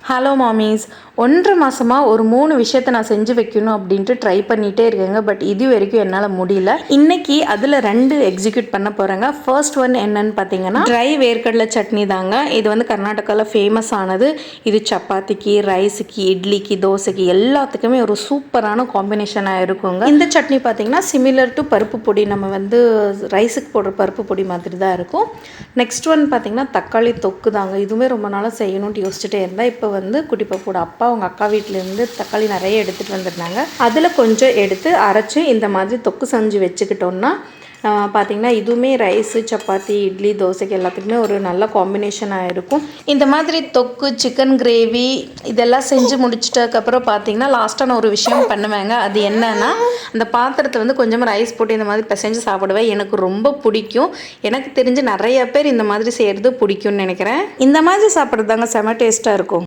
Hello மாமீஸ், 1.5 மாதமாக ஒரு 3 விஷயத்தை நான் செஞ்சு வைக்கணும் அப்படின்ட்டு ட்ரை பண்ணிகிட்டே இருக்கேங்க. பட் இது வரைக்கும் என்னால் முடியல. இன்றைக்கி அதில் 2 எக்ஸிக்யூட் பண்ண போகிறேங்க. ஃபர்ஸ்ட் ஒன் என்னன்னு பார்த்தீங்கன்னா ட்ரை வேர்க்கடலை சட்னி தாங்க. இது வந்து கர்நாடகாவில் ஃபேமஸ் ஆனது. இது சப்பாத்திக்கு, ரைஸுக்கு, இட்லிக்கு, தோசைக்கு எல்லாத்துக்குமே ஒரு சூப்பரான காம்பினேஷனாக இருக்குங்க. இந்த சட்னி பார்த்தீங்கன்னா சிமிலர் டு பருப்பு பொடி, நம்ம வந்து ரைஸுக்கு போடுற பருப்பு பொடி மாதிரி தான் இருக்கும். நெக்ஸ்ட் ஒன் பார்த்தீங்கன்னா தக்காளி தொக்கு தாங்க. இதுவுமே ரொம்ப நாளாக செய்யணும்னு யோசிச்சுட்டே இருந்தேன். இப்போ வந்து குட்டி பாப்போட அப்பா அவங்க அக்கா வீட்டிலேருந்து தக்காளி நிறைய எடுத்துகிட்டு வந்திருந்தாங்க. அதில் கொஞ்சம் எடுத்து அரைச்சி இந்த மாதிரி தொக்கு செஞ்சு வச்சுக்கிட்டோன்னா பார்த்திங்கன்னா இதுவுமே ரைஸு, சப்பாத்தி, இட்லி, தோசைக்கு எல்லாத்துக்குமே ஒரு நல்ல காம்பினேஷனாக இருக்கும். இந்த மாதிரி தொக்கு, சிக்கன் கிரேவி இதெல்லாம் செஞ்சு முடிச்சிட்டதுக்கப்புறம் பார்த்திங்கன்னா லாஸ்ட்டாக நான் ஒரு விஷயம் பண்ணுவேங்க. அது என்னன்னா, அந்த பாத்திரத்தை வந்து கொஞ்சமாக ரைஸ் போட்டு இந்த மாதிரி பிசைஞ்சு சாப்பிடுவேன். எனக்கு ரொம்ப பிடிக்கும். எனக்கு தெரிஞ்சு நிறைய பேர் இந்த மாதிரி செய்கிறது பிடிக்கும்னு நினைக்கிறேன். இந்த மாதிரி சாப்பிட்றது தாங்க செம டேஸ்ட்டாக இருக்கும்.